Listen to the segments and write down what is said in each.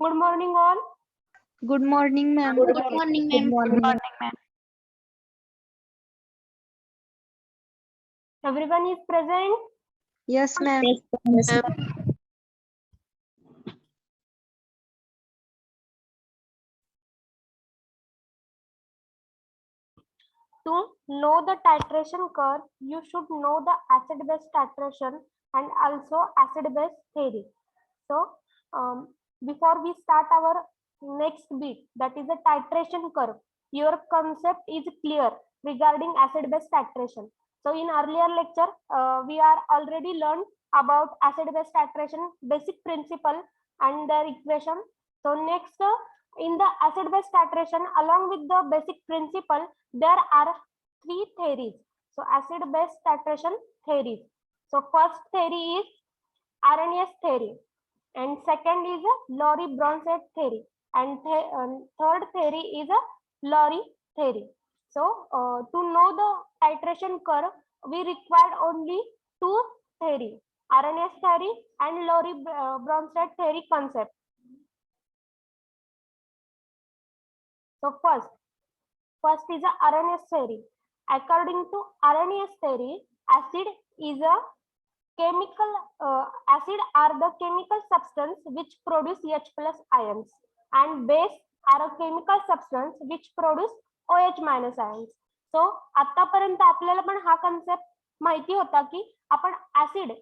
Good morning, all. Good morning, ma'am. Good morning, ma'am. Good morning. Everyone is present. Yes, ma'am. Yes, ma'am. To know the titration curve, you should know the acid-base titration and also acid-base theory. So, before we start our next bit, that is the titration curve, your concept is clear regarding acid-base titration. So, in earlier lecture, we are already learned about acid-base titration basic principle and their equation. So, next, in the acid-base titration, along with the basic principle, there are three theories. So, acid-base titration theories. So, first theory is Arrhenius theory, and second is a Lowry-Bronsted theory, and third theory is a Lowry theory. So, to know the titration curve, we required only two theory, Arrhenius theory and Lowry-Bronsted theory concept. So, first is a Arrhenius theory. According to Arrhenius theory, acid is a chemical acid are the chemical substance which produce H plus ions, and base are a chemical substance which produce OH minus ions. So आतापर्यंत आपल्याला पण हा concept माहिती होता की आपण acid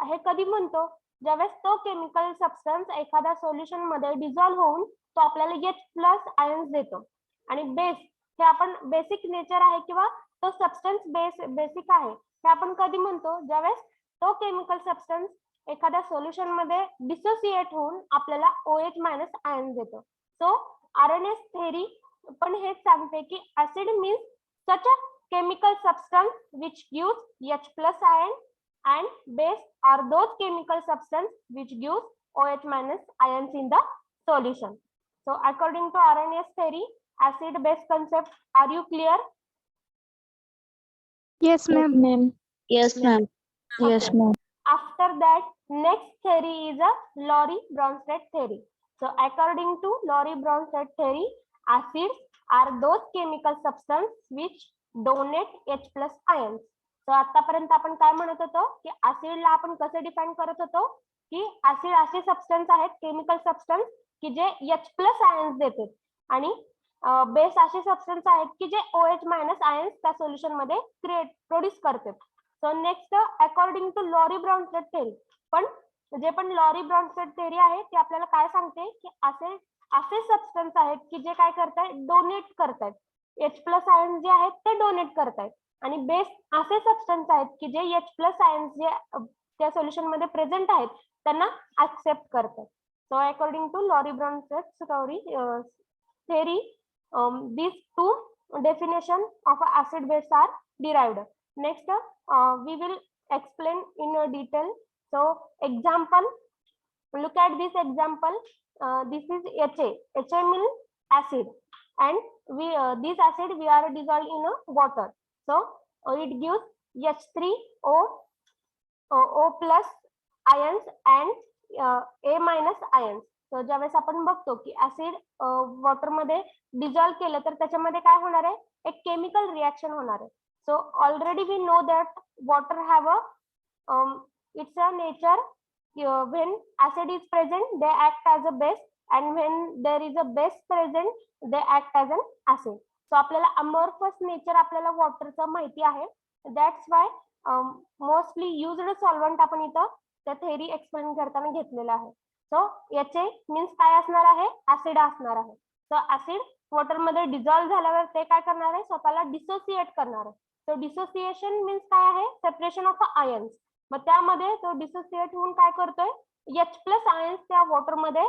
हे कधी म्हणतो ज्यावेळेस तो केमिकल सबस्टन्स एखाद्या सोल्युशन मध्ये डिझॉल्व्ह होऊन तो आपल्याला H प्लस आयन्स देतो, आणि बेस हे आपण बेसिक नेचर आहे किंवा तो सबस्टन्स बेसिक आहे हे आपण कधी म्हणतो ज्यावेळेस तो केमिकल सबस्टन्स एखाद्या सोल्युशन मध्ये डिसोसिएट होऊन आपल्याला OH मायनस आयन देतो. सो आरएनएस थेरी पण हेच सांगते की acid means such a chemical substance which gives H plus ion and base are those chemical substance which gives OH minus ions in the solution. So according to RNS theory, acid base concept, are you clear? Yes, ma'am. Yes, ma'am. Yes, Okay. ma'am. After that, next theory is a Lowry-Bronsted theory. So according to Lowry-Bronsted theory, acids are those chemical substance which donate H plus ions. So आतापर्यंत आपण काय म्हणत होतो की ऍसिडला आपण कसे define करत होतो की ऍसिड असे सबस्टन्स आहेत केमिकल सबस्टन्स की जे H प्लस आयन्स देतात, आणि बेस असे सबस्टन्स आहेत की जे OH मायनस आयन्स त्या सोल्युशन मध्ये प्रोड्यूस करतात. So next according to Lowry Bronsted theory, पण जे पण लॉरी-ब्रॉन्स्टेड थेरी आहे ते आपल्याला काय सांगते की असे सबस्टन्स आहेत की जे काय करतायत डोनेट करतायत H प्लस आयन्स जे आहेत ते डोनेट करतायत, आणि बेस असे सबस्टन्स आहेत की जे H प्लस आयन्स जे त्या सोल्युशन मध्ये प्रेझेंट आहेत त्यांना ऍक्सेप्ट करतात. So according to Lowry Bronsted theory, these two definition of acid base are derived. Next, we will explain in a detail. So example, look at this example. This is Ha. Ha means acid, and this acid we are dissolved in a water. So it gives H3O O plus ions and A minus ions. So ज्यावेळेस आपण बघतो की acid water मध्ये dissolve केलं तर त्याच्यामध्ये काय होणार आहे, एक केमिकल रिएक्शन होणार आहे. So already we know that water have a it's a nature, when acid is present they act as a base, and when there is a base present they act as an acid. So आपल्याला amorphous nature आपल्याला वॉटरचं माहिती आहे. That's why mostly used solvent आपण इथं त्या theory explain करताना घेतलेला आहे. सो याचे मीन्स काय असणार आहे, ऍसिड असणार आहे. सो ऍसिड वॉटर मध्ये डिझॉल्व्ह झाल्यावर ते काय करणार आहे, स्वतःला डिसोसिएट करणार आहे. सो डिसोसिएशन मीन्स काय आहे, सेपरेशन ऑफ आयन्स. मग त्यामध्ये तो डिसोसिएट होऊन काय करतोय, H प्लस आयन्स त्या वॉटर मध्ये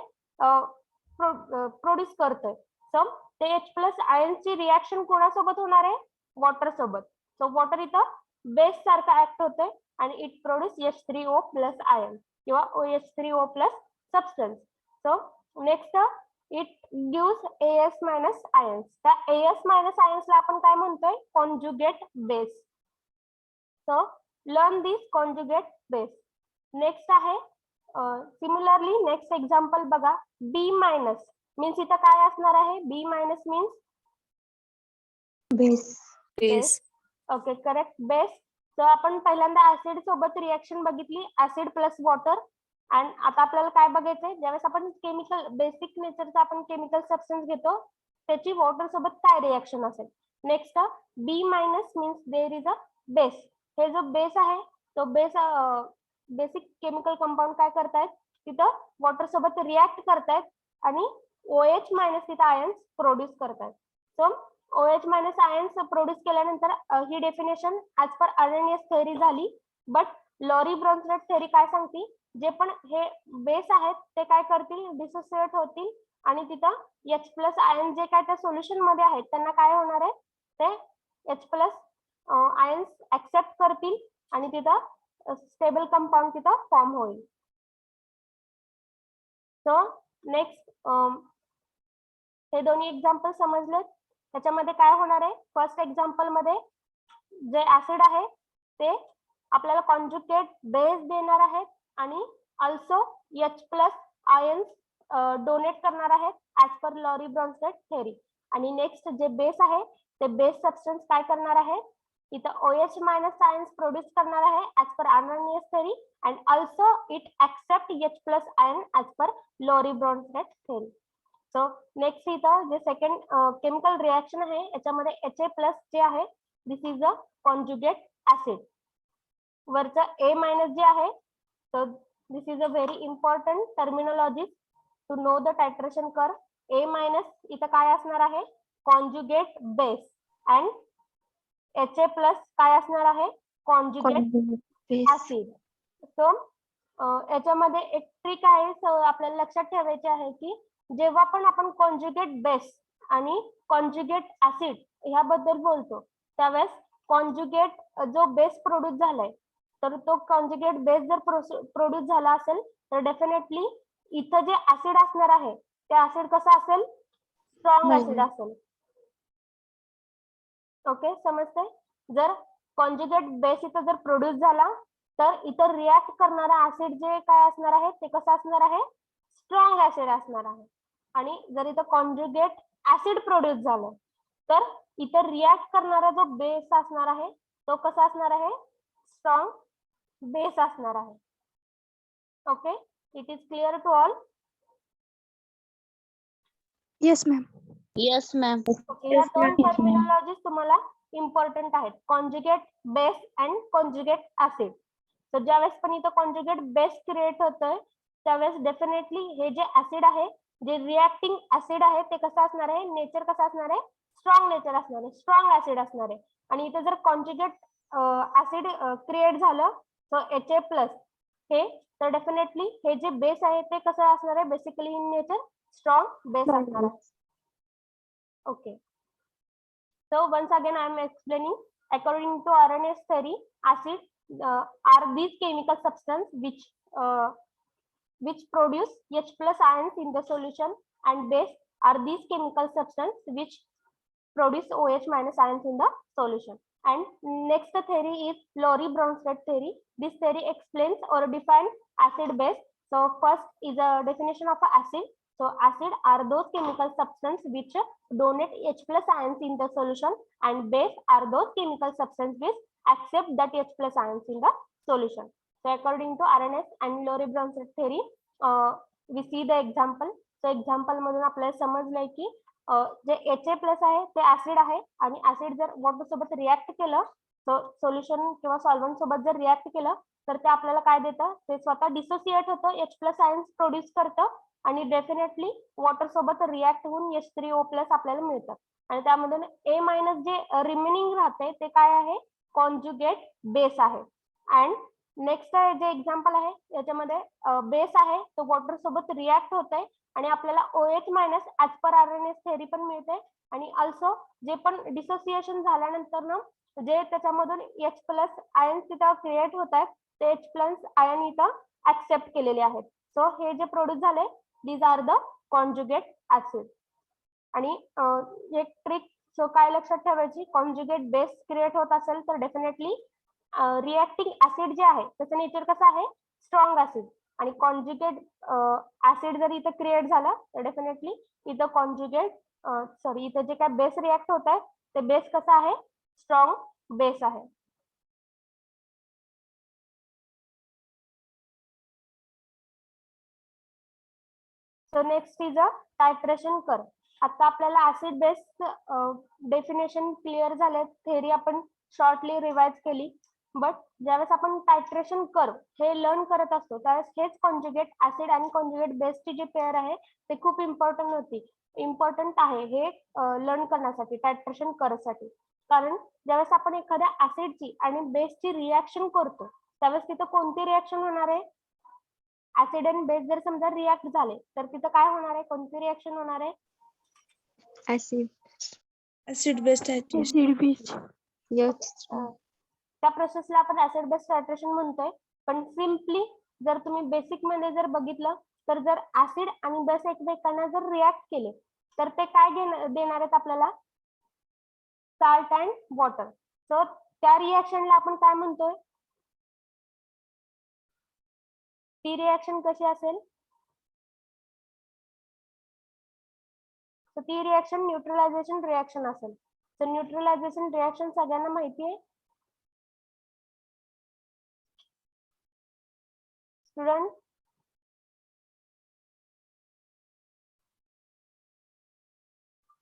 प्रोड्यूस करतोय. सो ते H प्लस आयन्सची रिएक्शन कोणासोबत होणार आहे, वॉटर सोबत. सो वॉटर इथं बेस सारखा ऍक्ट होतोय आणि it produce H3O plus ion किंवा OH3O plus substance. So next, it gives AS minus ions. त्या AS minus ions ला आपण काय म्हणतोय, conjugate base. So learn this conjugate base. Next आहे सिमिलरली नेक्स्ट एक्झाम्पल बघा, बी मायनस मीन्स इथं काय असणार आहे, B minus means base. Base. Okay correct, base. So आपण पहिल्यांदा ऍसिड सोबत रिएक्शन बघितली, ऍसिड प्लस वॉटर. आणि आता आपल्याला काय बघायचंय, ज्यावेळेस आपण केमिकल बेसिक नेचरचा आपण केमिकल सबस्टन्स घेतो त्याची वॉटर सोबत काय रिएक्शन असेल. Next B minus means there is a base. हे जो बेस आहे तो बेस बेसिक केमिकल कंपाऊंड काय करतायत, तिथं वॉटर सोबत रिॲक्ट करतायत आणि OH मायनस तिथं आयन्स प्रोड्यूस करतायत. So OH minus ions produce केल्यानंतर ही definition as per Arrhenius theory झाली. बट लॉरी ब्रॉन्सलेट थेअरी काय सांगते, जे पण हे बेस आहेत ते काय करतील, डिसोसिएट होतील आणि तिथं H प्लस आयन जे काय त्या सोल्युशन मध्ये आहेत त्यांना काय होणार आहे, ते H प्लस आयन्स ऍक्सेप्ट करतील आणि तिथं स्टेबल कंपाऊंड तिथं फॉर्म होईल. सो नेक्स्ट हे दोन्ही एक्झाम्पल समजले. त्याच्यामध्ये काय होणार आहे, फर्स्ट एक्झाम्पल मध्ये जे ऍसिड आहे ते आपल्याला कॉन्जुगेट बेस देणार आहेत आणि also H plus ions donate करणार आहेत as per Lowry Bronsted theory. आणि नेक्स्ट जे बेस आहे ते बेस सबस्टन्स काय करणार आहे, इथं OH मायनस आयन्स प्रोड्यूस करणार आहे as per Arrhenius theory and also it accept H plus ion as per Lowry Bronsted theory. So next इथं जे सेकंड केमिकल रिएक्शन आहे याच्यामध्ये Ha प्लस जे आहे दिस इज अ कॉन्जुगेट ऍसिड. वरचं A minus जे आहे, so this is a very important terminology to know the titration curve. A minus इथं काय असणार आहे, conjugate base and Ha plus काय असणार आहे, conjugate acid. So याच्यामध्ये एक ट्रिक आहे, आपल्याला लक्षात ठेवायचे आहे की जेव्हा पण आपण कॉन्जुगेट बेस आणि कॉन्जुगेट ऍसिड ह्याबद्दल बोलतो त्यावेळेस कॉन्जुगेट जो बेस प्रोड्यूस झालाय तर तो कॉन्जुगेट बेस जर प्रोड्यूस झाला असेल तर डेफिनेटली इथं जे ऍसिड असणार आहे ते ऍसिड कसं असेल, स्ट्रॉंग ऍसिड असेल. ओके समजते. जर कॉन्जुगेट बेस इथं जर प्रोड्यूस झाला तर इतर रिॲक्ट करणारा ऍसिड जे काय असणार आहे ते कसं असणार आहे, स्ट्रॉंग ऍसिड असणार आहे. आणि जर इथं कॉन्जुगेट ऍसिड प्रोड्यूस झालं तर इतर रिॲक्ट करणारा जो बेस असणार आहे तो कसा असणार आहे, स्ट्रॉंग बेस असणार आहे. Okay, it is clear to all. Yes, ma'am. Yes, ma'am. Okay, या दोन टर्मिनॉलॉजीज तुम्हाला इम्पॉर्टंट आहेत, conjugate base and conjugate acid. तर ज्यावेळेस पण इथं कॉन्जुगेट बेस क्रिएट होतोय त्यावेळेस डेफिनेटली हे जे ऍसिड आहे, जे रिॲक्टिंग ऍसिड आहे ते कसं असणार आहे, नेचर कसं असणार आहे, स्ट्रॉंग नेचर असणार आहे, स्ट्रॉंग ऍसिड असणार आहे. आणि इथं जर कॉन्जुगेट ऍसिड क्रिएट झालं सो Ha प्लस हे, तर डेफिनेटली हे जे बेस आहे ते कसं असणार आहे, basically in nature strong base असणार आहे. Okay. So once again, I am explaining. According to Arrhenius theory, acid are these chemical substances which produce H plus ions in the solution, and base are these chemical substances which produce OH minus ions in the solution. And next theory is Lowry Bronsted theory. This theory explains or defines acid base. So first is a definition of acid. So acid are those chemical substances which donate H plus ions in the solution, and base are those chemical substances which accept that H plus ions in the solution. So according to Arrhenius and Lowry Bronsted theory, we see the example. So example मधून आपल्याला समजलंय की जे Ha plus आहे ते acid आहे आणि acid जर water सोबत रिॲक्ट केलं तर सोल्युशन किंवा सॉल्व्हंट सोबत जर रिॲक्ट केलं तर ते आपल्याला काय देतं, ते स्वतः डिसोसिएट होतं, H प्लस आयन्स प्रोड्यूस करतं आणि डेफिनेटली वॉटर सोबत रिॲक्ट होऊन H3O प्लस आपल्याला मिळतं. आणि त्यामधून A मायनस जे रिमेनिंग राहते ते काय आहे, कॉन्जुगेट बेस आहे. अँड नेक्स्ट जे एक्झाम्पल आहे याच्यामध्ये बेस आहे तो वॉटर सोबत रिॲक्ट होत आहे आणि आपल्याला OH minus as per RNS theory पण मिळते. आणि ऑल्सो जे पण डिसोसिएशन झाल्यानंतर ना जे त्याच्यामधून H प्लस आयन तिथं क्रिएट होत आहेत ते H प्लस आयन इथं ऍक्सेप्ट केलेले आहेत. सो हे जे प्रोड्यूस झाले these are the conjugate acid. आणि एक ट्रिक सो काय लक्षात ठेवायची, कॉन्जुगेट बेस क्रिएट होत असेल तर डेफिनेटली रिॲक्टिंग ऍसिड जे आहे त्याचं नेचर कसं आहे, स्ट्रॉंग ऍसिड. आणि कॉन्जुगेट ऍसिड जर इथं क्रिएट झालं तर डेफिनेटली इथं कॉन्जुगेट सॉरी इथं जे काय बेस रिॲक्ट होत आहे ते बेस कसा आहे स्ट्रॉंग बेस आहे. So next is a titration curve. आता आपल्याला ऍसिड बेस डेफिनेशन क्लिअर झाले, थेरी आपण शॉर्टली रिवाइज केली, बट ज्यावेळेस आपण टायट्रेशन कर्व हे लर्न करत असतो त्यावेळेस हेच कॉन्जुगेट ऍसिड आणि कॉन्जुगेट बेसची जी पेअर आहे ते खूप इम्पॉर्टंट आहे हे लर्न करण्यासाठी टायट्रेशन कर्व साठी. कारण ज्यावेळेस आपण एखाद्या ऍसिडची आणि बेसची रिॲक्शन करतो त्यावेळेस तिथं कोणती रिॲक्शन होणार आहे, ऍसिड आणि बेस जर समजा रिॲक्ट झाले तर तिथं काय होणार आहे, कोणती रिॲक्शन होणार आहे, ऍसिड बेस यस त्या प्रोसेसला आपण ऍसिड बेस टायट्रेशन म्हणतोय. पण सिम्पली जर तुम्ही बेसिक मध्ये जर बघितलं तर जर ऍसिड आणि बेस एकमेकांना जर रिॲक्ट केले तर ते काय देणार आहेत आपल्याला, साल्ट अँड वॉटर. तर त्या रिॲक्शनला आपण काय म्हणतोय, ती रिॲक्शन कशी असेल, तर ती रिॲक्शन न्यूट्रलायझेशन रिॲक्शन असेल. तर न्यूट्रलायझेशन रिॲक्शन सगळ्यांना माहिती आहे student.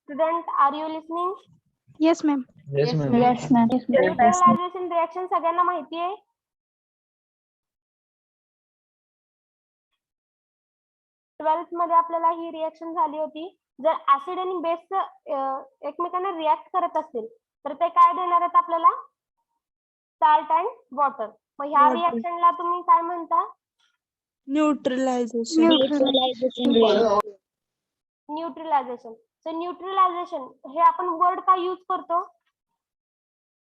Student are you listening? Yes ma'am. Yes, ma'am. Neutralisation reaction सगळ्यांना माहिती आहे. ट्वेल्थ मध्ये आपल्याला ही रिॲक्शन झाली होती. जर ऍसिड आणि बेस एकमेकांना रिॲक्ट करत असतील तर ते काय देणार आहेत आपल्याला, साल्ट अँड वॉटर. मग ह्या रिॲक्शनला तुम्ही काय म्हणता, न्यूट्रलायझेशन. न्यूट्रलायझेशन. सो न्यूट्रलायझेशन हे आपण वर्ड का यूज करतो,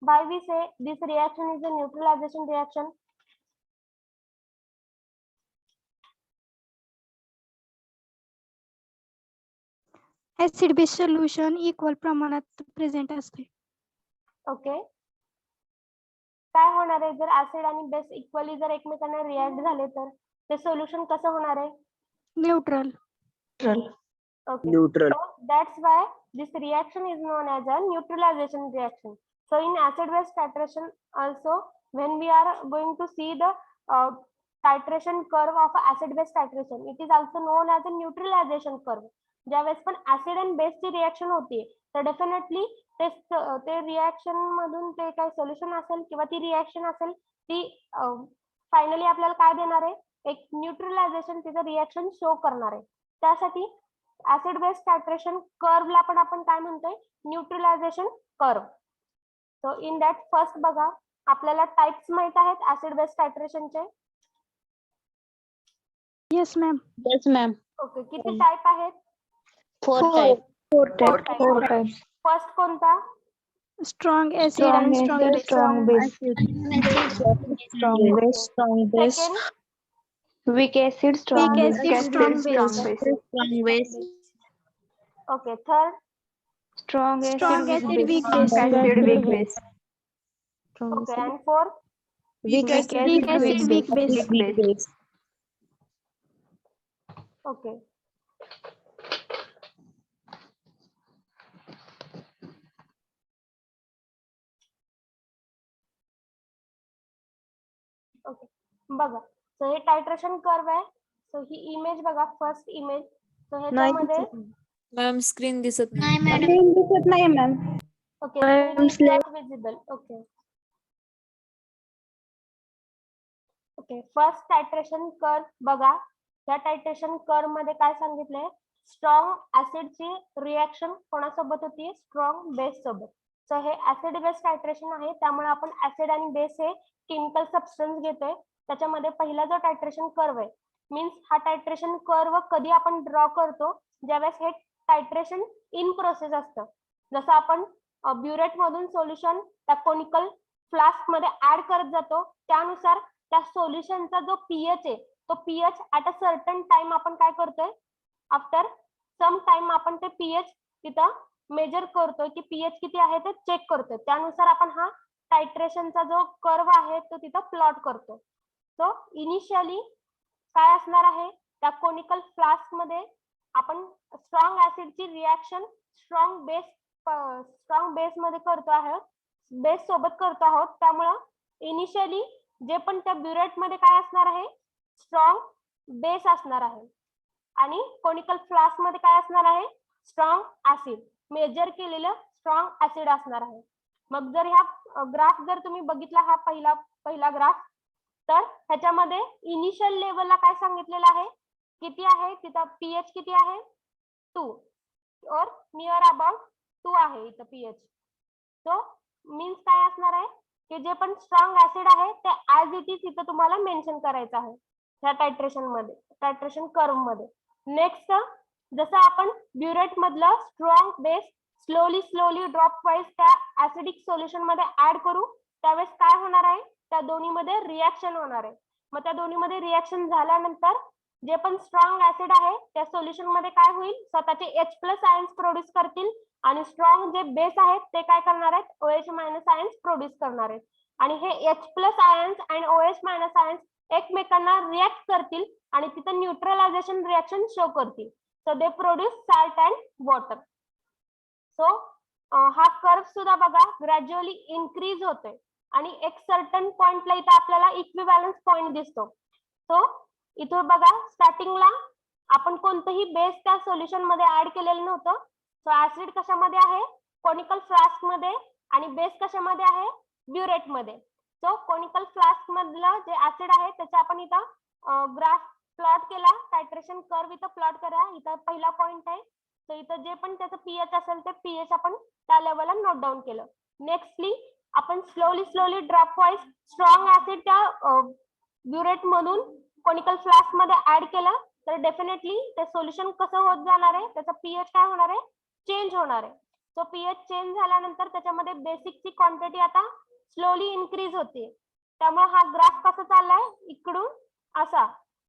by we say this reaction is a neutralisation reaction. Acid base solution equal प्रमाणात प्रेझेंट असते. ओके, काय होणार आहे जर ऍसिड आणि बेस इक्वली जर एकमेकांना रिॲक्ट झाले तर ते सोल्युशन कसं होणार आहे, neutral. okay Neutral. so that's why this reaction is known as a neutralization reaction. So in acid base titration also, when we are going to see the titration curve of acid base titration, it is also known as a neutralization curve. ज्यावेळेस पण acid आणि बेसची reaction होते तर definitely ते reaction मधून ते काय सोल्युशन असेल किंवा ती रिॲक्शन असेल ती फायनली आपल्याला काय देणार आहे, एक न्यूट्रलायझेशन तिचं रिॲक्शन शो करणार आहे. त्यासाठी ऍसिड बेस टायट्रेशन कर्वला पण आपण काय म्हणतोय, neutralization curve. So in that first बघा आपल्याला टाइप्स माहित आहेत ऍसिड बेस टायट्रेशनचे. Yes ma'am. Yes, ma'am. Okay, किती टाइप आहेत, Four type. फर्स्ट कोणता, स्ट्रॉंग ऍसिड आणि strong base. Strong base. Second, Weak acid. Weak acid, strong base. Strong base. Okay, third, Strong acid, weak base. Okay, and fourth, Weak acid, weak base. Okay. Okay, बघा so हे titration curve आहे. So ही image बघा, first image. So ह्याच्यामध्ये ma'am screen दिसत नाही. दिसत नाही ma'am. Okay, not visible. Okay okay, first titration curve बघा. या टायट्रेशन कर्व मध्ये काय सांगितलंय, स्ट्रॉंग ऍसिडची रिॲक्शन कोणासोबत होती, स्ट्रॉंग बेस सोबत. सो हे ऍसिड बेस टायट्रेशन आहे, त्यामुळे आपण ऍसिड आणि बेस हे केमिकल सबस्टन्स घेतोय. त्याच्यामध्ये पहिला जो टायट्रेशन कर्व आहे मीन्स हा टायट्रेशन कर्व कधी आपण ड्रॉ करतो, ज्यावेळेस हे टायट्रेशन इन प्रोसेस असतं. जसं आपण ब्युरेट मधून सोल्युशन त्या कोनिकल फ्लास्क मध्ये ऍड करत जातो, त्यानुसार त्या सोल्युशनचा जो पीएच आहे तो pH at a certain time आपण काय करतोय, आफ्टर सम टाइम आपण ते पीएच तिथं मेजर करतोय की पीएच किती आहे ते चेक करतोय. त्यानुसार आपण हा टायट्रेशनचा जो कर्व आहे तो तिथं प्लॉट करतो. सो इनिशियली काय असणार आहे, त्या कोनिकल फ्लास्क मध्ये आपण स्ट्रॉंग ऍसिडची रिॲक्शन स्ट्रॉंग बेस मध्ये करतो आहोत, बेस सोबत करतो आहोत. त्यामुळं इनिशियली जे पण त्या ब्युरेट मध्ये काय असणार आहे, स्ट्रॉंग बेस असणार आहे आणि कोनिकल फ्लास्क मध्ये काय असणार आहे, स्ट्रॉंग ऍसिड, मेजर केलेलं स्ट्रॉंग ऍसिड असणार आहे. मग जर ह्या ग्राफ जर तुम्ही बघितला, हा पहिला ग्राफ, तर ह्याच्यामध्ये इनिशियल लेवलला काय सांगितलेलं आहे, किती आहे तिथं पीएच किती आहे, 2 और नियर अबाउट 2 आहे इथं पीएच. सो मीन्स काय असणार आहे की जे पण स्ट्रॉंग ऍसिड आहे ते ऍज इट इज इथं तुम्हाला मेन्शन करायचं आहे ह्या टायट्रेशन मध्ये, टायट्रेशन कर्व मध्ये. नेक्स्ट, जसं आपण ब्युरेट मधलं strong base slowly drop wise त्या ऍसिडिक सोल्युशन मध्ये ऍड करू, त्यावेळेस काय होणार आहे, त्या दोन्हीमध्ये रिॲक्शन होणार आहे. मग त्या दोन्हीमध्ये रिॲक्शन झाल्यानंतर जे पण स्ट्रॉंग ऍसिड आहे त्या सोल्युशन मध्ये काय होईल, स्वतःचे H+ आयन्स प्रोड्यूस करतील आणि स्ट्रॉंग जे बेस आहेत ते काय करणार आहेत, OH- आयन्स प्रोड्यूस करणार आहेत. आणि हे H+ आयन्स आणि OH- आयन्स एकमेकांना रिॲक्ट करतील आणि तिथे न्यूट्रलायझेशन रिॲक्शन शो करतील. So they produce salt and water. So हा कर्व सुद्धा बघा ग्रॅज्युअली इन्क्रीज होतोय आणि एक सर्टन पॉइंटला इथं आपल्याला इक्विव्हॅलन्स पॉइंट दिसतो. सो इथं बघा स्टार्टिंगला आपण कोणतंही बेस त्या सोल्युशन मध्ये ऍड केलेलं नव्हतं. सो ऍसिड कशामध्ये आहे, कोनिकल फ्लास्क मध्ये, आणि बेस कशामध्ये आहे, ब्युरेट मध्ये. सो कोनिकल फ्लास्क मधलं जे ऍसिड आहे त्याचा आपण इथं ग्राफ प्लॉट केला, टायट्रेशन कर्व इथं प्लॉट करा. इथं पहिला पॉइंट आहे, तर इथं जे पण त्याचं पीएच असेल ते पीएच आपण त्या लेवलला नोट डाऊन केलं. नेक्स्टली आपण slowly drop wise strong acid त्या ब्युरेट मधून कोनिकल फ्लास्क मध्ये ऍड केलं, तर डेफिनेटली ते सोल्युशन कसं होत जाणार आहे, त्याचा पीएच काय होणार आहे, चेंज होणार आहे. सो पीएच चेंज झाल्यानंतर त्याच्यामध्ये बेसिकची क्वांटिटी आता स्लोली इन्क्रीज होते. त्यामुळे हा ग्राफ कसा चाललाय, इकडून असा.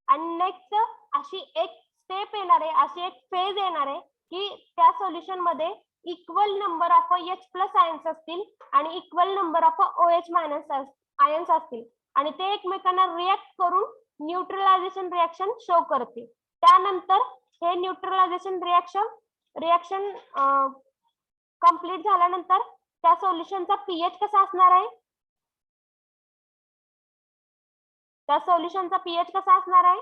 आणि नेक्स्ट अशी एक स्टेप येणार आहे, अशी एक फेज येणार आहे की त्या सोल्युशन मध्ये equal number of H+ ions असतील आणि equal number of OH- ions असतील आणि ते एकमेकांना रिॲक्ट करून न्यूट्रलायझेशन रिॲक्शन शो करते. त्यानंतर हे न्यूट्रलायझेशन रिॲक्शन कंप्लीट झाल्यानंतर त्या सोल्युशनचा पीएच कसा असणार आहे, त्या सोल्युशनचा पीएच कसा असणार आहे,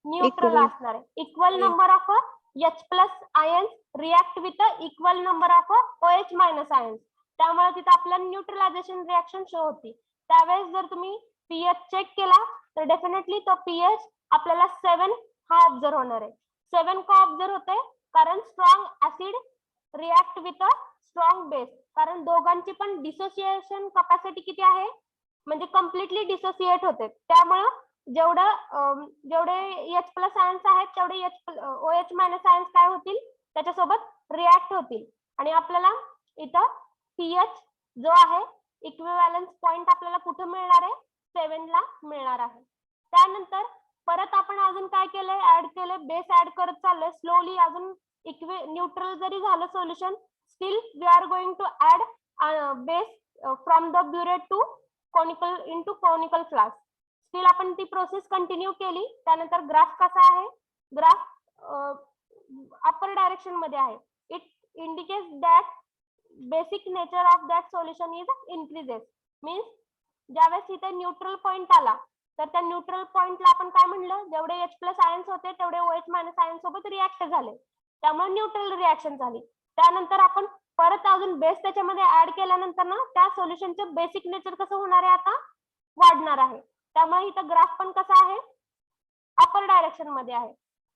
न्यूट्रल असणार आहे. Equal number of H+ ions react with equal number of OH- ions. त्यामुळे तिथे आपल्याला न्यूट्रलायझेशन रिॲक्शन शो होती. त्यावेळेस जर तुम्ही पीएच चेक केला तर डेफिनेटली तो पीएच आपल्याला 7 हा ऑब्झर्व होणार आहे. 7 का ऑब्झर्व होते, कारण strong acid react with strong base, कारण दोघांची पण डिसोसिएशन कॅपॅसिटी किती आहे, म्हणजे कम्प्लिटली डिसोसिएट होते. त्यामुळे जेवढे H+ आयन्स आहेत तेवढे OH- आयन्स काय होतील, त्याच्यासोबत रिॲक्ट होतील आणि आपल्याला इथं पीएच जो आहे इक्विव्हॅलन्स पॉइंट आपल्याला कुठे मिळणार आहे, 7 ला मिळणार आहे. त्यानंतर परत आपण अजून काय केलंय, ऍड केलंय, बेस ऍड करत चाललोय स्लोली. अजून न्यूट्रल जरी झालं solution, still we are going to add base from the burette to conical into conical flask. Still आपण ती प्रोसेस कंटिन्यू केली. त्यानंतर ग्राफ कसा आहे, ग्राफ अपर डायरेक्शन मध्ये आहे. It indicates that basic nature of that solution is increases. Means ज्यावेळेस इथे न्यूट्रल पॉइंट आला तर त्या न्यूट्रल पॉइंटला आपण काय म्हणलं, जेवढे H+ आयन्स होते तेवढे OH- आयन्स सोबत रिॲक्ट झाले, त्यामुळे न्यूट्रल रिॲक्शन झाली. त्यानंतर आपण परत अजून बेस त्याच्यामध्ये ऍड केल्यानंतर ना त्या सोल्युशनचं बेसिक नेचर कसं होणार आहे, आता वाढणार आहे. त्यामुळे इथं ग्राफ पण कसा आहे, अपर डायरेक्शन मध्ये आहे.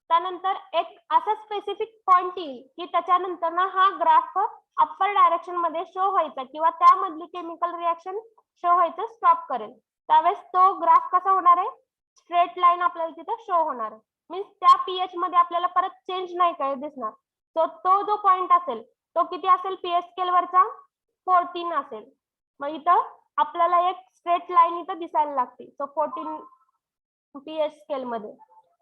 त्यानंतर एक असा स्पेसिफिक पॉइंट येईल की त्याच्यानंतर ना हा ग्राफ अपर डायरेक्शन मध्ये शो व्हायचा किंवा त्यामधली केमिकल रिॲक्शन शो व्हायचं स्टॉप करेल. त्यावेळेस तो ग्राफ कसा होणार आहे, स्ट्रेट लाईन आपल्याला तिथे शो होणार आहे. मीन्स त्या पीएच मध्ये आपल्याला परत चेंज नाही काय दिसणार. तो जो पॉइंट असेल तो किती असेल, पीएच स्केल वरचा 14 असेल. मग इथं आपल्याला एक स्ट्रेट लाईन इथं दिसायला लागते. सो 14 पीएच स्केल मध्ये.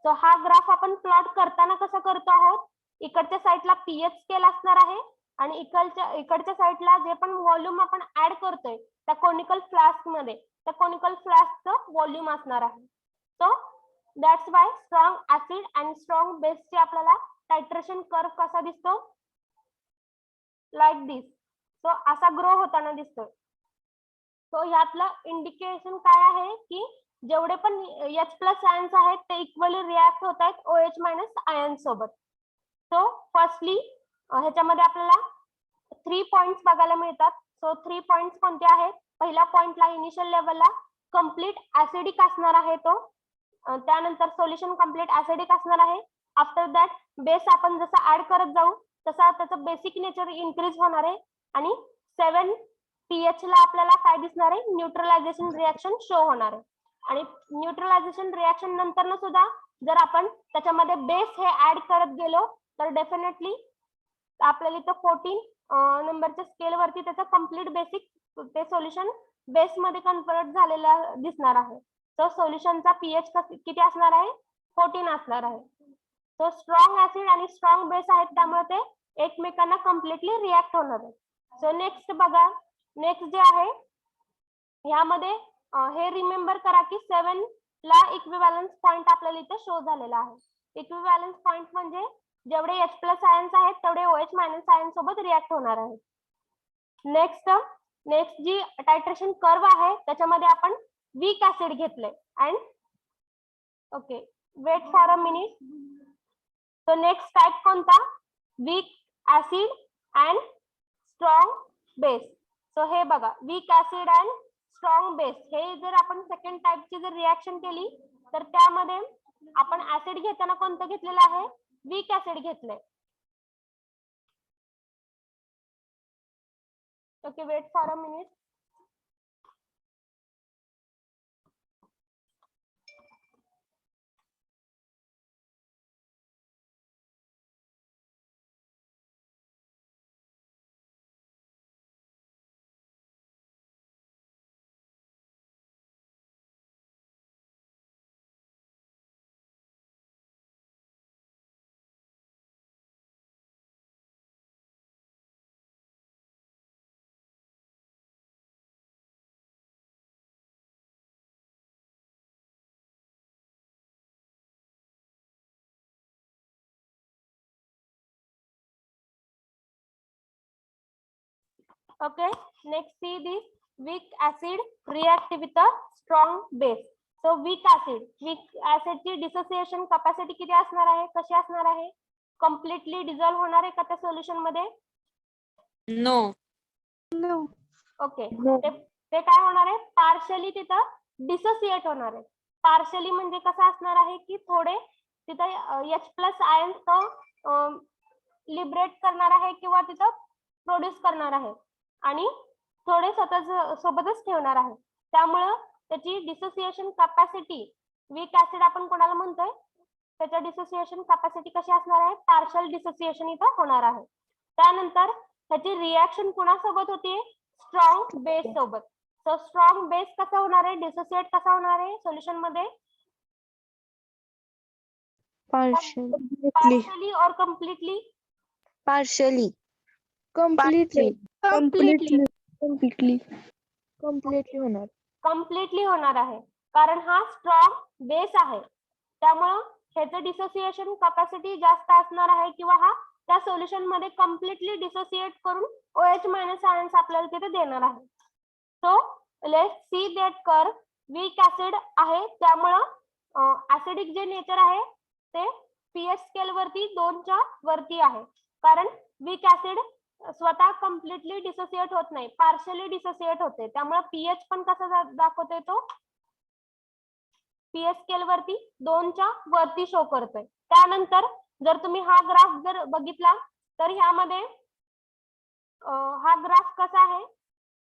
सो हा ग्राफ आपण प्लॉट करताना कसा करतो आहोत, इकडच्या साईडला पीएच स्केल असणार आहे आणि इकडच्या साईडला जे पण व्हॉल्यूम आपण ऍड करतोय त्या कोनिकल फ्लास्क मध्ये, त्या कोनिकल फ्लास्कचं व्हॉल्यूम असणार आहे. So that's why strong acid आणि स्ट्रॉंग बेसचे आपल्याला टायट्रेशन कर्व कसा दिसतो, लाईक दिस. सो असा ग्रो होताना दिसतोय. सो ह्यातलं इंडिकेशन काय आहे की जेवढे पण H+ आयन्स आहेत ते इक्वली रिॲक्ट होत आहेत OH- आयन सोबत. सो फर्स्टली ह्याच्यामध्ये आपल्याला 3 पॉइंट्स बघायला मिळतात. सो 3 पॉइंट्स कोणते आहेत? पहिल्या पॉइंटला इनिशियल लेवलला कम्प्लीट ऍसिडिक असणार आहे तो. त्यानंतर सोल्युशन कम्प्लीट ऍसिडिक असणार आहे. आफ्टर दॅट बेस आपण जसं ऍड करत जाऊ तसा त्याचं बेसिक नेचर इन्क्रीज होणार आहे आणि 7 pH ला आपल्याला काय दिसणार आहे, न्यूट्रलायझेशन रिॲक्शन शो होणार आहे. आणि न्यूट्रलायझेशन रिॲक्शन नंतर सुद्धा जर आपण त्याच्यामध्ये बेस हे ऍड करत गेलो तर डेफिनेटली आपल्याला इथं 14 नंबरच्या स्केल वरती त्याचं कम्प्लीट बेसिक ते सोल्युशन बेस मध्ये कन्वर्ट झालेलं दिसणार आहे. सो सोल्युशनचा पीएच किती असणार आहे, 14 असणार आहे. सो स्ट्रॉंग ऍसिड आणि स्ट्रॉंग बेस आहेत त्यामुळे ते एकमेकांना कम्प्लिटली रिॲक्ट होणार आहे. सो नेक्स्ट बघा, नेक्स्ट जे आहे ह्यामध्ये हे रिमेंबर करा की 7 ला इक्विव्हॅलन्स पॉइंट आपल्याला इथे शो झालेला आहे. इक्विव्हॅलन्स पॉइंट म्हणजे जेवढे H+ आयन्स आहेत तेवढे OH- आयन सोबत रिॲक्ट होणार आहेत. नेक्स्ट जी टायट्रेशन कर्व आहे त्याच्यामध्ये आपण वीक ऍसिड घेतले and okay wait for a minute. So next type कोणता, weak acid and strong base. So हे बघा weak acid and strong base हे जर आपण सेकंड टाइपची जर रिॲक्शन केली तर त्यामध्ये आपण ऍसिड घेताना कोणतं घेतलेलं आहे, वीक ऍसिड घेतलंय. Okay wait for a minute. Okay, next see this weak acid react with a strong base. So weak acid ची dissociation capacity किती असणार आहे, कशी असणार आहे, कम्प्लिटली डिझॉल्व्ह होणार आहे का त्या सोल्युशन मध्ये? नो. No. ओके ते काय होणार आहे, पार्शली तिथं डिसोसिएट होणार आहे. पार्शली म्हणजे कसं असणार आहे की थोडे तिथं H+ आयन्स तो लिबरेट करणार आहे किंवा तिथं प्रोड्यूस करणार आहे आणि थोडे स्वतः सोबतच ठेवणार आहे. त्यामुळं त्याची डिसोसिएशन कॅपॅसिटी वीक ऍसिड आपण कोणाला म्हणतोय, त्याच्या डिसोसिएशन कॅपॅसिटी कशी असणार आहे, पार्शल डिसोसिएशन इथं होणार आहे. त्यानंतर त्याची रिॲक्शन कुणासोबत होती, स्ट्रॉंग बेस सोबत. सो स्ट्रॉंग बेस कसा होणार आहे, डिसोसिएट कसा होणार आहे सोल्युशन मध्ये, पार्शली और कम्प्लिटली, Partially. Completely. होणार. कम्प्लिटली होणार आहे कारण हा स्ट्रॉंग बेस आहे. त्यामुळं ह्याचं डिसोसिएशन कॅपॅसिटी जास्त असणार आहे किंवा हा त्या सोल्युशन मध्ये कम्प्लिटली डिसोसिएट करून OH- आयन्स आपल्याला तिथे देणार आहे. So let's see that curve. Weak acid आहे त्यामुळं ऍसिडिक जे नेचर आहे ते पीएच स्केल वरती 2च्या वरती आहे कारण वीक ऍसिड स्वतः कम्प्लिटली डिसोसिएट होत नाही, पार्शली डिसोसिएट होते. त्यामुळे पीएच पण कसा दाखवतोय तो, पीएच स्केल वरती 2च्या वरती शो करतोय. त्यानंतर जर तुम्ही हा ग्राफ जर बघितला तर ह्यामध्ये हा ग्राफ कसा आहे,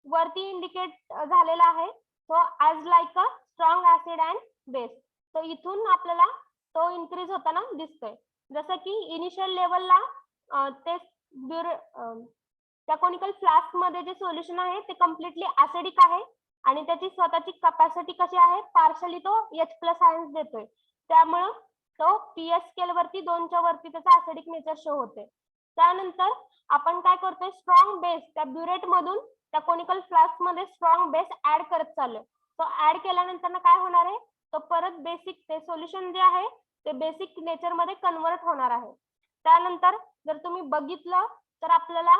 वरती इंडिकेट झालेला आहे. So as like a strong acid and base. तो इथून आपल्याला तो इन्क्रीज होताना दिसतोय. जसं की इनिशियल लेवलला ते त्या कोनिकल फ्लास्क मध्ये जे सोल्युशन आहे ते कम्प्लिटली ऍसिडिक आहे आणि त्याची स्वतःची कॅपॅसिटी कशी आहे, पार्शली तो H+ आयन्स देतोय. त्यामुळं तो पीएच स्केल वरती 2च्या वरती त्याचा ऍसिडिक नेचर शो होते. त्यानंतर आपण काय करतोय, स्ट्रॉंग बेस त्या ब्युरेट मधून त्या कोनिकल फ्लास्क मध्ये स्ट्रॉंग बेस ऍड करत चाललोय. तो ऍड केल्यानंतर काय होणार आहे, तो परत बेसिक ते सोल्युशन जे आहे ते बेसिक नेचर मध्ये कन्वर्ट होणार आहे. त्यानंतर जर तुम्ही बघितलं तर आपल्याला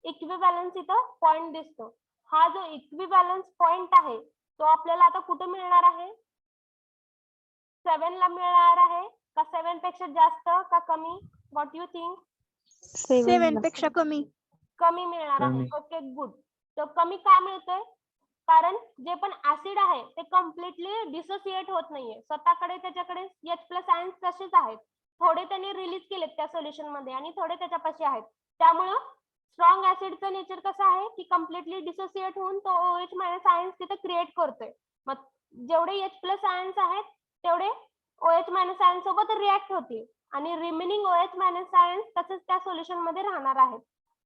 इक्विव्हॅलन्स इथं पॉइंट दिसतो. हा जो इक्विव्हॅलन्स पॉइंट आहे तो आपल्याला आता कुठे मिळणार आहे? 7 ला मिळणार आहे का 7 पेक्षा जास्त का कमी? What you think? 7 पेक्षा कमी. कमी मिळणार आहे. कमी. Okay good. तर कमी का मिळतोय? कारण जे पण ऍसिड आहे ते कम्प्लिटली डिसोसिएट होत नाहीये. स्वतःकडे त्याच्याकडे H+ आयन्स तसेच आहेत. थोडे त्यांनी रिलीज केलेत त्या सोल्युशन मध्ये आणि थोडे त्याच्यापाशी आहेत. त्यामुळं स्ट्रॉंग ऍसिडचं नेचर कसं आहे की कम्प्लिटली डिसोसिएट होऊन तो OH- आयन्स तिथे क्रिएट करतोय. मग जेवढे H+ आयन्स आहेत तेवढे OH- आयन्स सोबत रिॲक्ट होतील आणि रिमेनिंग OH- आयन्स तसंच त्या सोल्युशन मध्ये राहणार आहेत.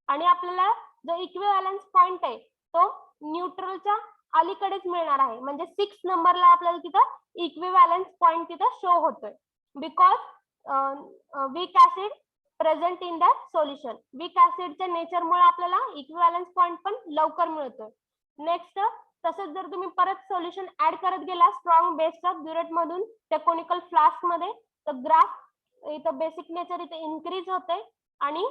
आणि आपल्याला जो इक्विव्हॅलन्स पॉइंट आहे तो न्यूट्रलच्या अलीकडेच मिळणार आहे. म्हणजे 6 नंबरला आपल्याला तिथं इक्विव्हॅलन्स पॉइंट तिथं शो होतोय. Because weak acid present in the solution. Weak ऍसिडच्या नेचरमुळे आपल्याला इक्विव्हॅलन्स पॉइंट पण लवकर मिळतोय. नेक्स्ट तसंच जर तुम्ही परत सोल्युशन ऍड करत गेला स्ट्रॉंग बेसचा ब्युरेट मधून त्या कोनिकल फ्लास्क मध्ये तर ग्राफ इथं बेसिक नेचर इथे इन्क्रीज होते आणि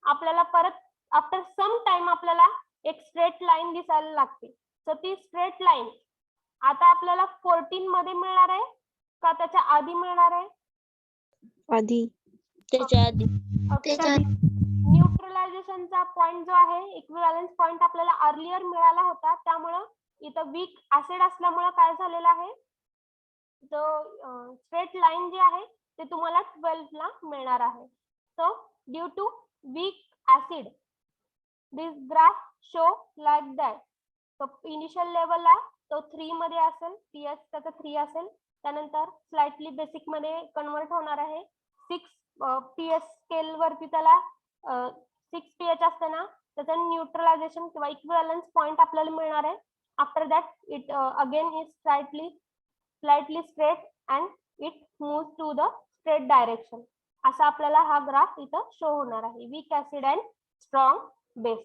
आपल्याला परत आफ्टर सम टाइम आपल्याला एक स्ट्रेट लाईन दिसायला लागते. सो ती स्ट्रेट लाईन आता आपल्याला 14 मध्ये मिळणार आहे का त्याच्या आधी मिळणार आहे? आधी. त्याच्या आधी. न्यूट्रलायझेशनचा पॉइंट जो आहे इक्विव्हॅलन्स पॉइंट आपल्याला अर्लियर मिळाला होता. त्यामुळं इथं वीक ऍसिड असल्यामुळे काय झालेलं आहे तो स्ट्रेट लाईन जी आहे ते तुम्हाला 12 ला मिळणार आहे. So due to weak acid this graph show like that. तो इनिशियल लेवलला तो 3 मध्ये असेल, पीएच त्याचा 3 असेल. त्यानंतर स्लाइटली बेसिक मध्ये कन्वर्ट होणार आहे. 6 पीएच स्केल वरती त्याला 6 पीएच असते ना त्याचा न्यूट्रलायझेशन किंवा इक्विव्हॅलन्स पॉइंट आपल्याला मिळणार आहे. After that it again is slightly straight and it move to the straight direction. असा आपल्याला हा ग्राफ इथं शो होणार आहे. Weak acid and strong base.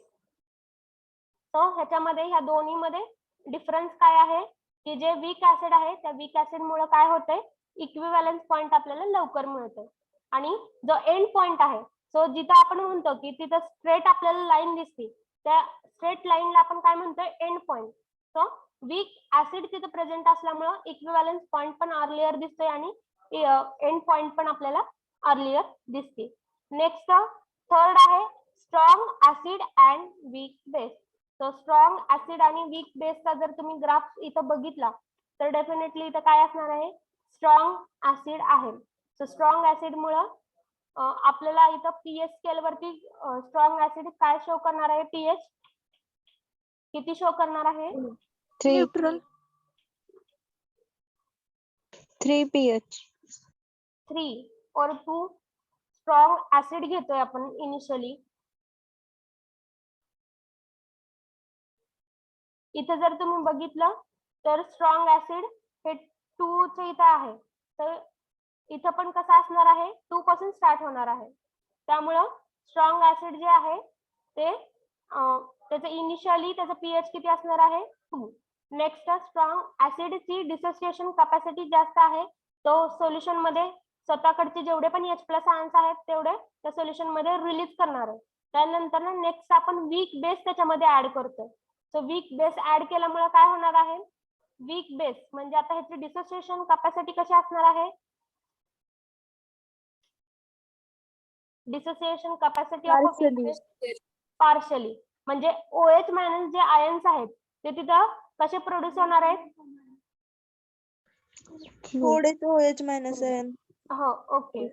So ह्याच्यामध्ये ह्या दोन्ही मध्ये डिफरन्स काय आहे की जे वीक ऍसिड आहे त्या वीक ऍसिड मुळे काय होतंय इक्विव्हॅलन्स पॉइंट आपल्याला लवकर मिळतोय. आणि जो एंड पॉइंट आहे सो जिथं आपण म्हणतो की तिथं स्ट्रेट आपल्याला लाईन दिसते त्या स्ट्रेट लाईनला आपण काय म्हणतोय end point. So weak acid तिथं प्रेझेंट असल्यामुळं इक्विव्हॅलन्स पॉइंट पण अर्लियर दिसतोय आणि एंड पॉइंट पण आपल्याला अर्लियर दिसते. नेक्स्ट थर्ड आहे strong acid and weak base. So strong acid आणि वीक बेसचा जर तुम्ही ग्राफ इथं बघितला तर डेफिनेटली इथं काय असणार आहे स्ट्रॉंग ऍसिड आहे. सो स्ट्रॉंग ऍसिड मुळे आपल्याला इथं पीएच स्केल वरती स्ट्रॉंग ऍसिड काय शो करणार आहे? पीएच किती शो करणार आहे? 3 न्यूट्रल. 3 pH. 3 और 2 स्ट्रॉंग ऍसिड घेतोय आपण इनिशियली. इथं जर तुम्ही बघितलं तर स्ट्रॉंग ऍसिड हे 2 चे इथं आहे. तर इथं पण कसं असणार आहे 2 पासून स्टार्ट होणार आहे. त्यामुळं स्ट्रॉंग ऍसिड जे आहे ते त्याचं इनिशियली त्याचं पीएच किती असणार आहे 2. नेक्स्ट स्ट्रॉंग ऍसिडची डिसोसिएशन कॅपॅसिटी जास्त आहे. तो सोल्युशन मध्ये स्वतःकडचे जेवढे पण H+ आयन्स आहेत तेवढे त्या सोल्युशन मध्ये रिलीज करणार आहे. त्यानंतर नेक्स्ट आपण वीक बेस त्याच्यामध्ये ऍड करतोय. सो वीक बेस ऍड केल्यामुळे काय होणार आहे वीक बेस म्हणजे आता ह्याची डिसोसिएशन कॅपॅसिटी कशी असणार आहे? डिसोसिएशन कॅपॅसिटी ऑफ पार्शली म्हणजे OH- जे आयन्स आहेत ते तिथं कसे प्रोड्यूस होणार आहेत? थोडेच OH- आयन. हो ओके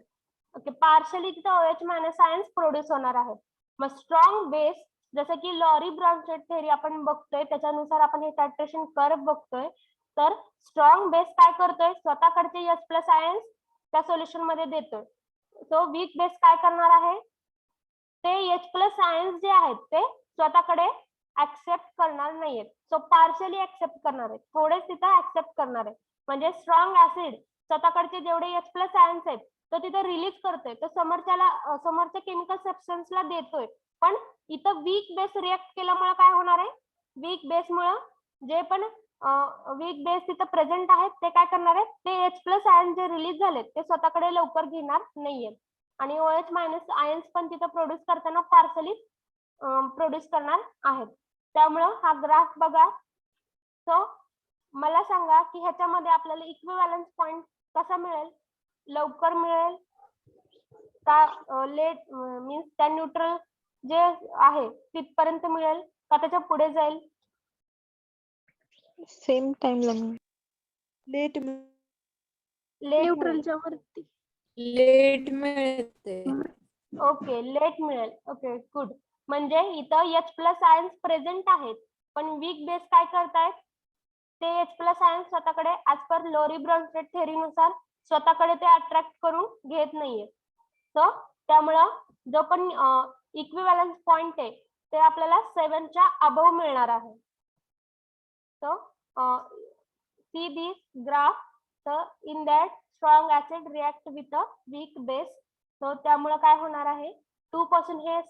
ओके पार्शली तिथं OH- आयन्स प्रोड्यूस होणार आहेत. मग स्ट्रॉंग बेस जसं की लॉरी ब्रॉन्स्टेड थेरी आपण बघतोय त्याच्यानुसार आपण हे टायट्रेशन कर्व बघतोय. तर स्ट्रॉंग बेस काय करतोय स्वतःकडचे H+ आयन्स त्या सोल्युशन मध्ये देतोय. सो वीक बेस काय करणार आहे ते H+ आयन्स जे आहेत ते स्वतःकडे ऍक्सेप्ट करणार नाहीयेत. सो पार्शली ऍक्सेप्ट करणार आहेत थोडेच तिथं ऍक्सेप्ट करणार आहे. म्हणजे स्ट्रॉंग ऍसिड स्वतःकडचे जेवढे H+ आयन्स आहेत तो तिथे रिलीज करतोय तो समोरच्या केमिकल सबस्टन्सला देतोय. पण इथं वीक बेस रिएक्ट केल्यामुळे काय होणार आहे वीक बेसमुळे जे पण वीक बेस तिथं प्रेझेंट आहेत ते काय करणार आहेत, ते H प्लस आयन जे रिलीज झालेत ते स्वतःकडे लवकर घेणार नाहीयेत आणि OH मायनस आयन्स पण तिथं प्रोड्यूस करताना पार्सली प्रोड्यूस करणार आहेत. त्यामुळं हा ग्राफ बघा. सो मला सांगा की ह्याच्यामध्ये आपल्याला इक्विव्हॅलन्स पॉइंट कसा मिळेल, लवकर मिळेल का लेट मीन्स त्या न्यूट्रल जे आहे तिथपर्यंत मिळेल का त्याच्या पुढे जाईल? सेम टाइमला लेट न्यूट्रलच्या वरती. लेट मिळते. ओके, लेट मिळेल. Okay, good. म्हणजे इथं H प्लस आयन्स प्रेझेंट आहेत पण वीक बेस काय करतायत, ते H प्लस आयन्स स्वतःकडे ऍज पर लोरी ब्रॉन्स्टेड थेअरीनुसार स्वतःकडे ते अट्रॅक्ट करून घेत नाहीये. सो त्यामुळं जो पण इक्विव्हॅलन्स पॉइंट आहे ते आपल्याला 7च्या अबव मिळणार आहे. So see this graph. So in that strong acid react with a weak base. So त्यामुळे काय होणार आहे, 2 पासून हे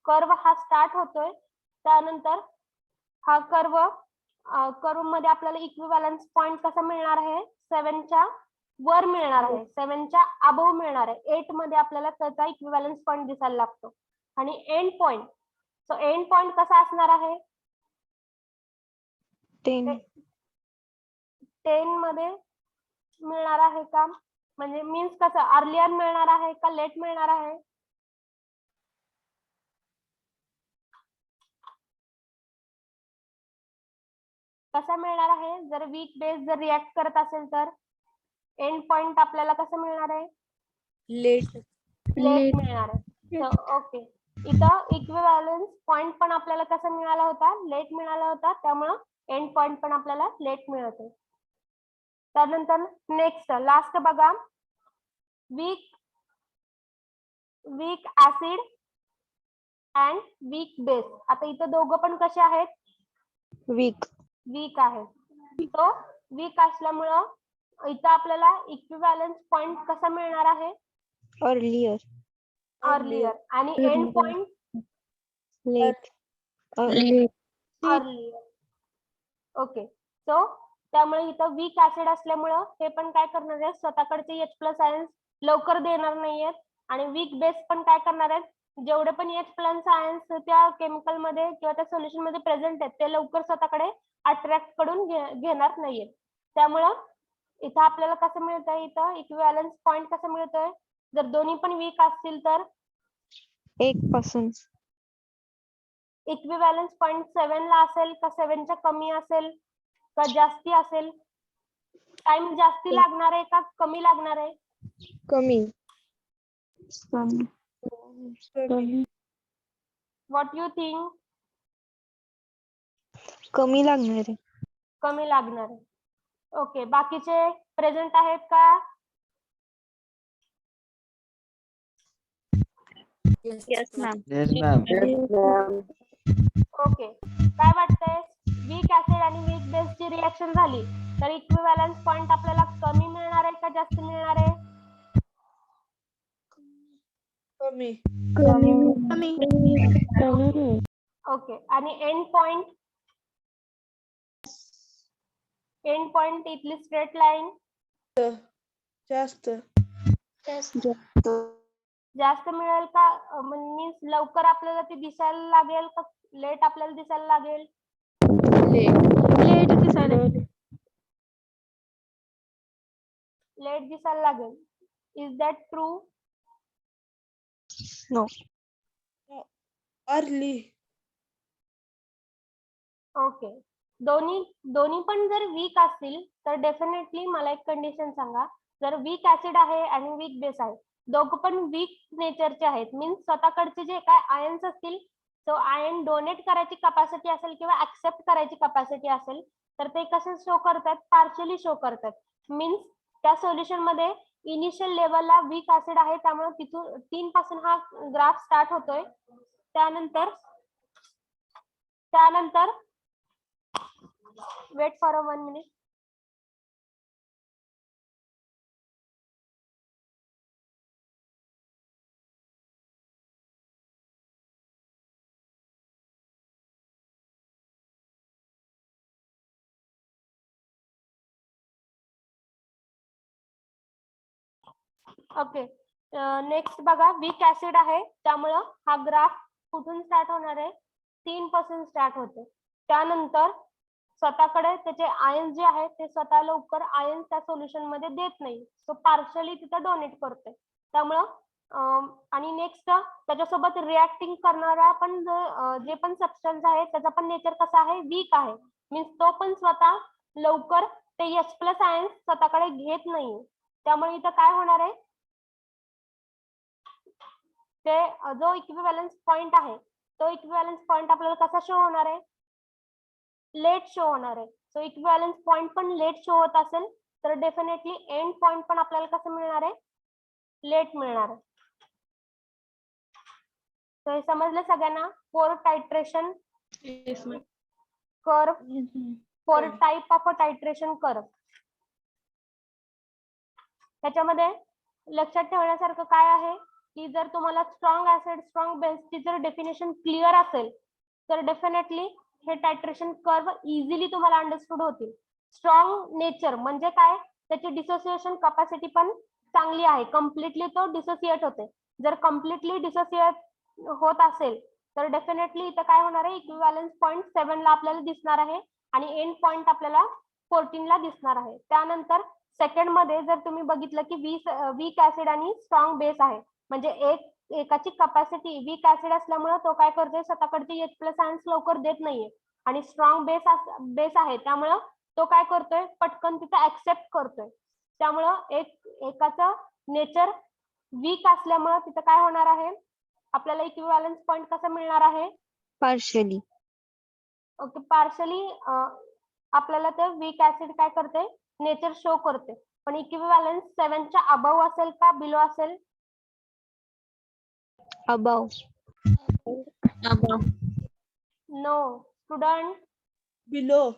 कर्व हा स्टार्ट होतोय. त्यानंतर हा कर्व मध्ये आपल्याला इक्विव्हॅलन्स पॉइंट कसा मिळणार आहे, 7च्या वर मिळणार आहे, 7च्या अबव मिळणार आहे. 8 मध्ये आपल्याला त्याचा इक्विव्हॅलन्स पॉइंट दिसायला लागतो. आणि end point, so and point कसा असणार आहे, 10. 10 मध्ये मिळणार आहे का, म्हणजे मीन्स कसं अर्लियर मिळणार आहे का लेट मिळणार आहे? कसा मिळणार आहे, जर वीक बेस जर रिॲक्ट करत असेल तर एंड पॉइंट आपल्याला कसं मिळणार आहे, लेट. लेट मिळणार आहे. ओके, इथं इक्विव्हॅलन्स पॉइंट पण आपल्याला कसा मिळाला होता, लेट मिळाला होता. त्यामुळं एंड पॉइंट पण आपल्याला लेट मिळत आहे. त्यानंतर नेक्स्ट लास्ट बघा, weak acid and weak base. आता इथं दोघं पण कसे आहेत, वीक आहेत. तो वीक असल्यामुळं इथं आपल्याला इक्विव्हॅलन्स पॉइंट कसा मिळणार आहे, अर्लियर. आणि end point let. Earlier. Okay, so त्यामुळे इथं वीक ऍसिड असल्यामुळं हे पण काय करणार आहे, स्वतःकडचे H प्लस आयन्स लवकर देणार नाहीयेत. आणि वीक बेस पण काय करणार आहेत, जेवढे पण H प्लस आयन्स त्या केमिकल मध्ये किंवा त्या सोल्युशन मध्ये प्रेझेंट आहेत ते लवकर स्वतःकडे अट्रॅक्ट करून घेणार नाहीयेत. त्यामुळं इथं आपल्याला कसं मिळतंय, इथं इक्विव्हॅलन्स पॉइंट कसं मिळतोय, जर दोन्ही पण वीक असतील तर 1 पासून इक्विव्हॅलन्स पॉइंट 7 ला असेल का 7च्या कमी असेल का जास्ती असेल, टाइम जास्ती लागणार आहे का कमी लागणार आहे, कमी. What you think? कमी लागणार आहे. कमी लागणार आहे. ओके, बाकीचे प्रेझेंट आहेत का? Yes, ma'am. ओके, काय वाटतंय, वीक ऍसिड आणि वीक बेसची रिएक्शन झाली तर इक्विव्हॅलन्स पॉइंट आपल्याला कमी मिळणार आहे का जास्त मिळणार आहे? कमी. ओके, आणि एंड पॉइंट इथली स्ट्रेट लाईन जास्त. जास्त मिळेल का, मीन्स लवकर आपल्याला ती दिसायला लागेल का लेट आपल्याला दिसायला लागेल? लेट दिसायला. लेट दिसायला लागेल. Is that true? No. Early. Okay, दोन्ही पण जर वीक असतील तर डेफिनेटली मला एक कंडिशन सांगा, जर वीक ऍसिड आहे आणि वीक बेस आहे, दोघं पण वीक नेचरचे आहेत, मीन्स स्वतःकडचे जे काय आयन्स असतील, सो आयन डोनेट करायची कपॅसिटी असेल किंवा ऍक्सेप्ट करायची कपॅसिटी असेल तर ते कसे शो करतात, पार्शियली शो करतात. मीन्स त्या सोल्युशन मध्ये इनिशियल लेवलला वीक ऍसिड आहे त्यामुळे तिथून 3 पासून हा ग्राफ स्टार्ट होतोय. त्यानंतर wait for 1 minute. Okay. Next बघा, वीक ऍसिड आहे त्यामुळं हा ग्राफ कुठून स्टार्ट होणार आहे? 3 पासून स्टार्ट होते. त्यानंतर स्वतःकडे त्याचे आयन्स जे आहेत ते स्वतः लवकर आयन्स त्या सोल्युशन मध्ये देत नाही, तो पार्शली तिथं डोनेट करतोय. त्यामुळं आणि नेक्स्ट त्याच्यासोबत रिॲक्टिंग करणारा पण जे पण सबस्टन्स आहे त्याचा पण नेचर कसा आहे? वीक आहे. मीन्स तो पण स्वतः लवकर ते H+ आयन्स स्वतःकडे घेत नाही. त्यामुळे इथं काय होणार आहे? ते जो इक्विव्हॅलन्स पॉइंट आहे तो इक्विव्हॅलन्स पॉइंट आपल्याला कसा शो होणार आहे? लेट शो होणार आहे. सो इक्विव्हॅलन्स पॉइंट पण लेट शो होत असेल तर डेफिनेटली एंड पॉइंट पण आपल्याला कसं मिळणार आहे? लेट मिळणार आहे. तर हे समजलं सगळ्यांना? 4 titration curve, 4 type of a titration curve. त्याच्यामध्ये लक्षात ठेवण्यासारखं काय आहे की जर तुम्हाला स्ट्रॉंग ऍसिड स्ट्रॉंग बेसची जर डेफिनेशन क्लिअर असेल तर डेफिनेटली हे टायट्रेशन कर्व इझिली तुम्हाला अंडरस्टूड होतील. स्ट्रॉंग नेचर म्हणजे काय? त्याची डिसोसिएशन कॅपॅसिटी पण चांगली आहे. कम्प्लिटली तो डिसोसिएट होते. जर कम्प्लिटली डिसोसिएट होत असेल तर डेफिनेटली इथं काय होणार आहे? इक्विव्हॅलन्स पॉइंट 7 ला आपल्याला दिसणार आहे आणि एंड पॉइंट आपल्याला 14 ला दिसणार आहे. त्यानंतर सेकंड मध्ये जर तुम्ही बघितलं की वीक ऍसिड आणि स्ट्रॉंग बेस आहे, म्हणजे एकाची कॅपॅसिटी वीक ऍसिड असल्यामुळे तो काय करतोय? स्वतःकडचे H+ आयन्स लवकर देत नाहीये. आणि स्ट्रॉंग बेस आहे त्यामुळं तो काय करतोय? पटकन तिथं ऍक्सेप्ट करतोय. त्यामुळं एकाचं नेचर वीक असल्यामुळं तिथं काय होणार आहे? आपल्याला इक्विव्हॅलन्स पॉइंट कसा मिळणार आहे? पार्शली. ओके, पार्शली आपल्याला ते वीक ऍसिड काय करते? नेचर शो करते. पण इक्विव्हॅलन्स 7 च्या अबव असेल का बिलो असेल? Above. No student, below.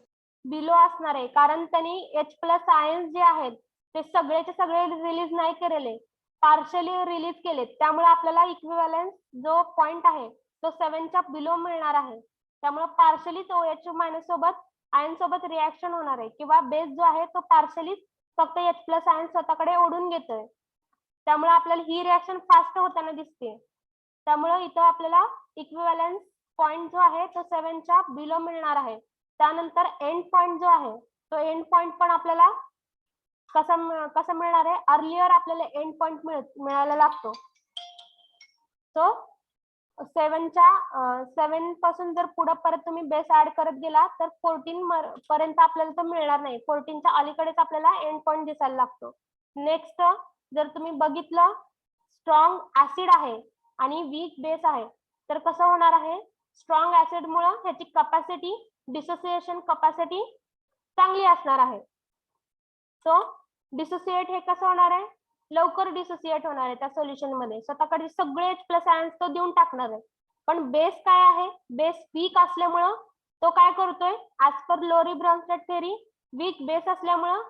Below असणार आहे. कारण त्यांनी H+ आयन्स जे आहेत ते सगळेचे सगळे रिलीज नाही केलेले, पार्शली रिलीज केले. त्यामुळे आपल्याला इक्विव्हॅलन्स जो पॉइंट आहे तो 7 च्या बिलो मिळणार आहे. त्यामुळे पार्शली OH- सोबत आयन सोबत रिॲक्शन होणार आहे किंवा बेस जो आहे तो पार्शली फक्त H+ आयन स्वतःकडे ओढून घेतोय. त्यामुळे आपल्याला ही रिॲक्शन फास्ट होताना दिसते. त्यामुळे इथं आपल्याला इक्विव्हॅलन्स पॉइंट जो आहे तो 7 च्या बिलो मिळणार आहे. त्यानंतर एंड पॉइंट जो आहे तो एंड पॉइंट पण आपल्याला कसा मिळणार आहे? अर्लियर आपल्याला एंड पॉइंट मिळायला लागतो. सो 7 पासून जर पुढे परत तुम्ही बेस ऍड करत गेला तर 14 पर्यंत आपल्याला तो मिळणार नाही. 14 च्या अलीकडेच आपल्याला एंड पॉइंट दिसायला लागतो. नेक्स्ट जर तुम्ही बघितलं स्ट्रॉंग ऍसिड आहे आणि वीक बेस आहे तर कसं होणार आहे? स्ट्रॉंग ऍसिड मुळे ह्याची कॅपॅसिटी डिसोसिएशन कॅपॅसिटी चांगली असणार आहे. सो डिसोसिएट हे कसं होणार आहे? लवकर डिसोसिएट होणार आहे त्या सोल्युशन मध्ये. स्वतःकडे सगळे H+ आयन्स तो देऊन टाकणार आहे. पण बेस काय आहे? बेस वीक असल्यामुळं तो काय करतोय? ऍज पर लोरी ब्रॉन्स्टेड थेरी वीक बेस असल्यामुळं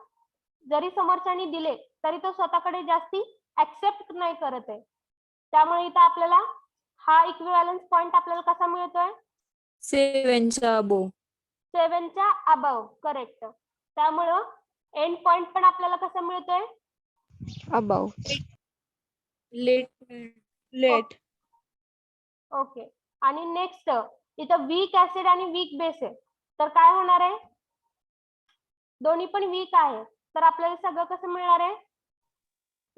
जरी समोरच्यानी दिले तरी तो स्वतःकडे जास्ती ऍक्सेप्ट नाही करत आहे. त्यामुळे इथं आपल्याला हा इक्विव्हॅलन्स पॉइंट आपल्याला कसा मिळतोय? 7 च्या अबोव. 7 च्या अबव, करेक्ट. त्यामुळं एंड पॉइंट पण आपल्याला कसा मिळतोय? अबाव. लेट. लेट. ओके. आणि नेक्स्ट इथं वीक ऍसिड आणि वीक बेस आहे तर काय होणार आहे? दोन्ही पण वीक आहे तर आपल्याला सगळं कसं मिळणार आहे?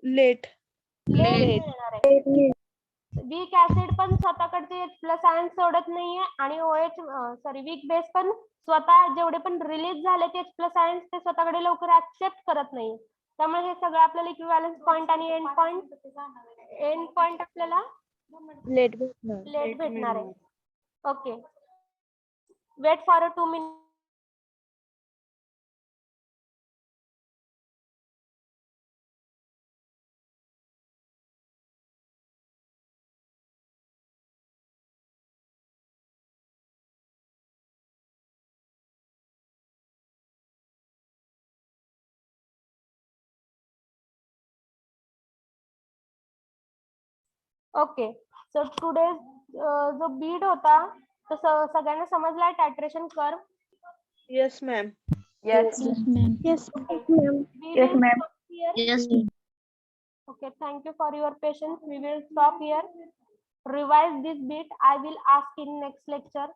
लेट. लेट मिळणार आहे. वीक ऍसिड पण स्वतःकडचे H+ आयन सोडत नाहीये आणि वीक बेस पण स्वतः जेवढे पण रिलीज झाले ते H+ आयन्स ते स्वतःकडे लवकर ऍक्सेप्ट करत नाही. त्यामुळे हे सगळं आपल्याला इक्विव्हॅलन्स पॉइंट आणि एंड पॉइंट आपल्याला लेट भेटणार आहे. Okay, wait for 2 minute. Okay, so today जो बीड होता तो सगळ्यांना समजलाय titration curve? Yes ma'am. Yes, ma'am. Yes, ma'am. Okay, thank you for your patience. We will stop here. Revise this bit. I will ask in next lecture.